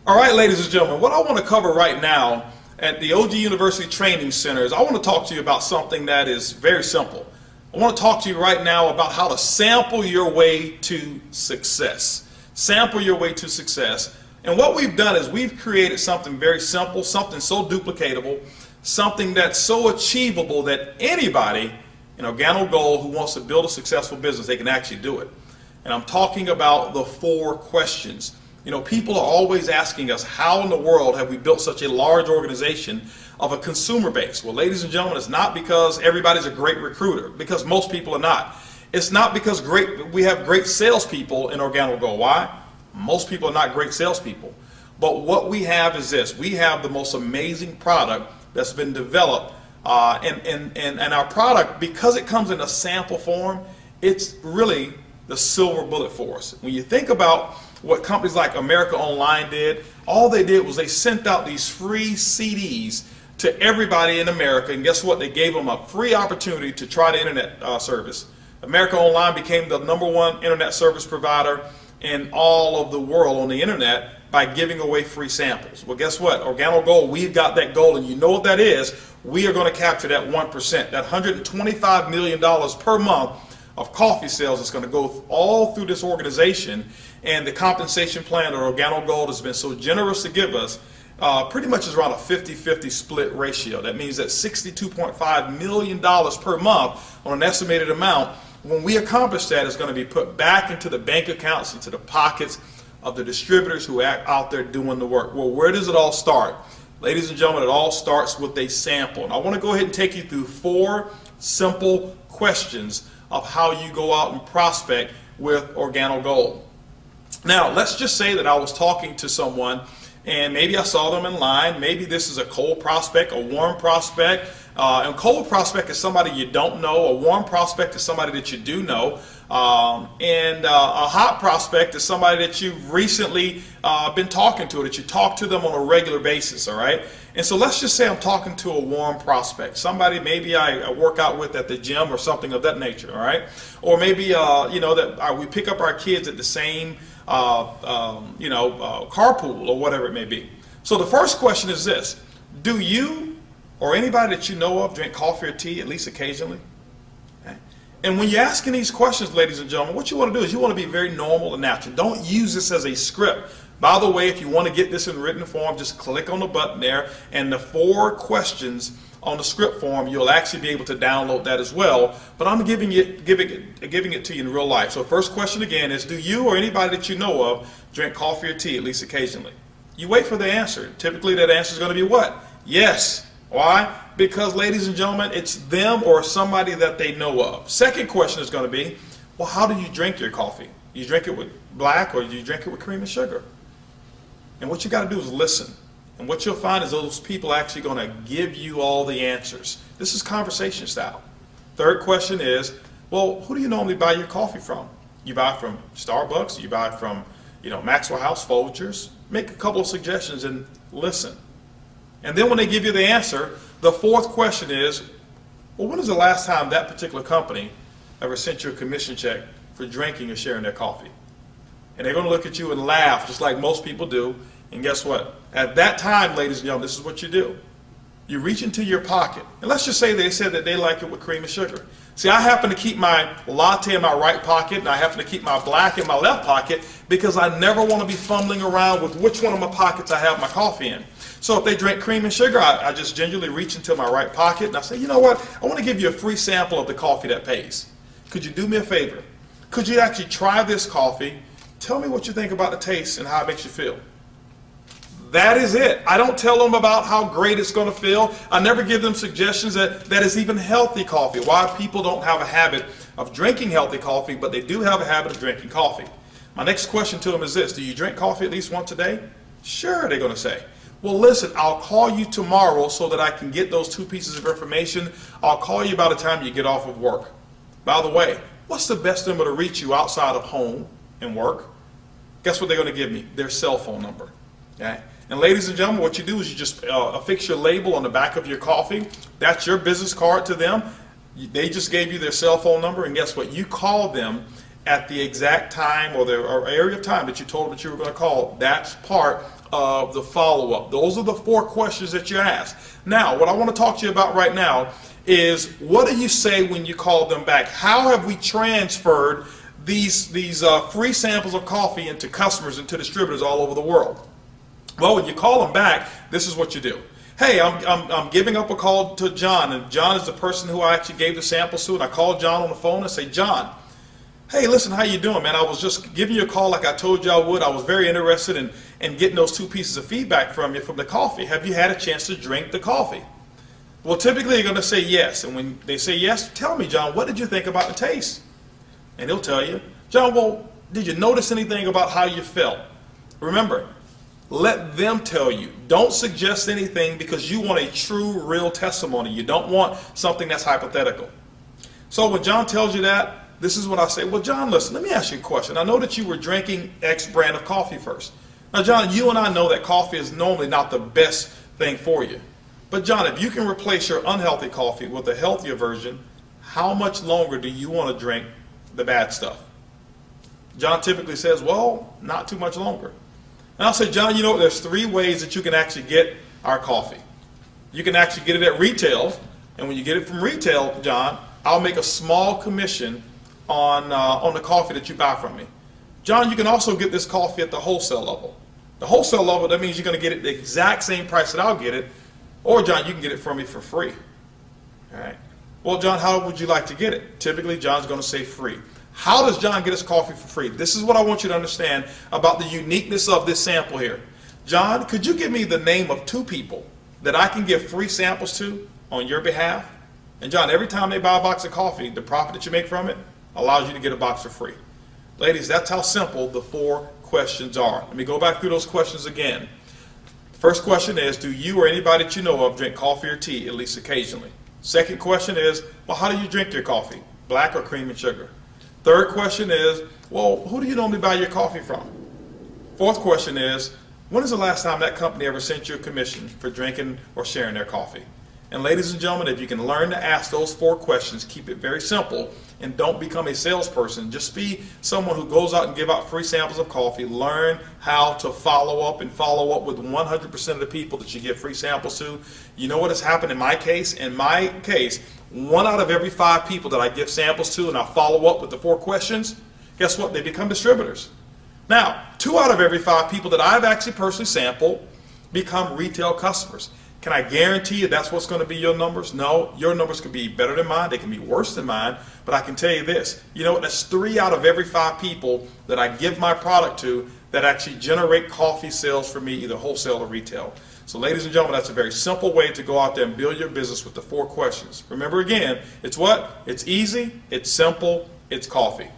All right, ladies and gentlemen, what I want to cover right now at the OG University Training Center is I want to talk to you about something that is very simple. I want to talk to you right now about how to sample your way to success. Sample your way to success. And what we've done is we've created something very simple, something so duplicatable, something that's so achievable that anybody in OrganoGold who wants to build a successful business, they can actually do it. And I'm talking about the 4 questions. You know, people are always asking us, how in the world have we built such a large organization of a consumer base? Well, ladies and gentlemen, it's not because everybody's a great recruiter, because most people are not. It's not because we have great salespeople in OrganoGold. Why? Most people are not great salespeople. But what we have is this. We have the most amazing product that's been developed. And our product, because it comes in a sample form, it's really the silver bullet for us. When you think about what companies like America Online did, all they did was they sent out these free CDs to everybody in America, and guess what? They gave them a free opportunity to try the internet service. America Online became the #1 internet service provider in all of the world on the internet by giving away free samples. Well, guess what? OrganoGold, we've got that goal, and you know what that is. We are going to capture that 1%, that $125 million per month of coffee sales is going to go all through this organization. And the compensation plan that OrganoGold has been so generous to give us pretty much is around a 50-50 split ratio. That means that $62.5 million per month on an estimated amount, when we accomplish that, is going to be put back into the bank accounts, into the pockets of the distributors who are out there doing the work. Well, where does it all start? Ladies and gentlemen, it all starts with a sample. And I want to go ahead and take you through 4 simple questions of how you go out and prospect with OrganoGold. Now, let's just say that I was talking to someone and maybe I saw them in line. Maybe this is a cold prospect, a warm prospect. And cold prospect is somebody you don't know. A warm prospect is somebody that you do know. And a hot prospect is somebody that you've recently been talking to, that you talk to them on a regular basis, all right? And so let's just say I'm talking to a warm prospect, somebody maybe I work out with at the gym or something of that nature, all right? Or maybe, you know, that we pick up our kids at the same, carpool or whatever it may be. So the first question is this: do you or anybody that you know of drink coffee or tea at least occasionally? Okay. And when you're asking these questions, ladies and gentlemen, what you want to do is you want to be very normal and natural. Don't use this as a script. By the way, if you want to get this in written form, just click on the button there, and the 4 questions on the script form, you'll actually be able to download that as well. But I'm giving it to you in real life. So first question again is, do you or anybody that you know of drink coffee or tea at least occasionally? You wait for the answer. Typically that answer is going to be what? Yes. Why? Because, ladies and gentlemen, it's them or somebody that they know of. Second question is going to be, well, how do you drink your coffee? You drink it with black or do you drink it with cream and sugar? And what you got to do is listen. And what you'll find is those people are actually going to give you all the answers. This is conversation style. Third question is, well, who do you normally buy your coffee from? You buy from Starbucks, you buy from, Maxwell House, Folgers. Make a couple of suggestions and listen. And then when they give you the answer, the 4th question is, well, when is the last time that particular company ever sent you a commission check for drinking or sharing their coffee? And they're going to look at you and laugh just like most people do. And guess what? At that time, ladies and gentlemen, this is what you do. You reach into your pocket. And let's just say they said that they like it with cream and sugar. See, I happen to keep my latte in my right pocket, and I happen to keep my black in my left pocket because I never want to be fumbling around with which one of my pockets I have my coffee in. So if they drink cream and sugar, I just gingerly reach into my right pocket and I say, you know what? I want to give you a free sample of the coffee that pays. Could you do me a favor? Could you actually try this coffee? Tell me what you think about the taste and how it makes you feel. That is it. I don't tell them about how great it's going to feel. I never give them suggestions that is even healthy coffee. Why people don't have a habit of drinking healthy coffee, but they do have a habit of drinking coffee. My next question to them is this: do you drink coffee at least once a day? Sure, they're going to say. Well, listen, I'll call you tomorrow so that I can get those 2 pieces of information. I'll call you by the time you get off of work. By the way, what's the best number to reach you outside of home and work? Guess what they're going to give me? Their cell phone number. Okay? And ladies and gentlemen, what you do is you just affix your label on the back of your coffee. That's your business card to them. They just gave you their cell phone number, and guess what? You call them at the exact time or area of time that you told them that you were going to call. That's part of the follow-up. Those are the 4 questions that you ask. Now, what I want to talk to you about right now is, what do you say when you call them back? How have we transferred these free samples of coffee into customers and to distributors all over the world? Well, when you call them back, this is what you do. Hey, I'm giving up a call to John, and John is the person who I actually gave the samples to, and I called John on the phone and say, John, hey, listen, how you doing, man? I was just giving you a call like I told you I would. I was very interested in getting those 2 pieces of feedback from you from the coffee. Have you had a chance to drink the coffee? Well, typically you're going to say yes, and when they say yes, tell me, John, what did you think about the taste? And he'll tell you, John, well, did you notice anything about how you felt? Remember, let them tell you. Don't suggest anything, because you want a true, real testimony. You don't want something that's hypothetical. So when John tells you that, this is what I say. Well, John, listen, let me ask you a question. I know that you were drinking X brand of coffee first. Now, John, you and I know that coffee is normally not the best thing for you. But John, if you can replace your unhealthy coffee with a healthier version, how much longer do you want to drink the bad stuff? John typically says, well, not too much longer. And I'll say, John, you know, there's 3 ways that you can actually get our coffee. You can actually get it at retail, and when you get it from retail, John, I'll make a small commission on the coffee that you buy from me. John, you can also get this coffee at the wholesale level. The wholesale level, that means you're going to get it the exact same price that I'll get it, or John, you can get it from me for free. All right. Well, John, how would you like to get it? Typically, John's going to say free. How does John get his coffee for free? This is what I want you to understand about the uniqueness of this sample here. John, could you give me the name of 2 people that I can give free samples to on your behalf? And John, every time they buy a box of coffee, the profit that you make from it allows you to get a box for free. Ladies, that's how simple the 4 questions are. Let me go back through those questions again. First question is, do you or anybody that you know of drink coffee or tea at least occasionally? Second question is, well, how do you drink your coffee? Black or cream and sugar? Third question is, well, who do you normally buy your coffee from? Fourth question is, when is the last time that company ever sent you a commission for drinking or sharing their coffee? And ladies and gentlemen, if you can learn to ask those 4 questions, keep it very simple, and don't become a salesperson. Just be someone who goes out and give out free samples of coffee. Learn how to follow up with 100% of the people that you give free samples to. You know what has happened in my case? In my case, 1 out of every 5 people that I give samples to and I follow up with the 4 questions, guess what? They become distributors. Now, 2 out of every 5 people that I've actually personally sampled become retail customers. Can I guarantee you that's what's going to be your numbers? No, your numbers could be better than mine. They can be worse than mine. But I can tell you this. You know what? That's 3 out of every 5 people that I give my product to that actually generate coffee sales for me, either wholesale or retail. So ladies and gentlemen, that's a very simple way to go out there and build your business with the 4 questions. Remember again, it's what? It's easy, it's simple, it's coffee.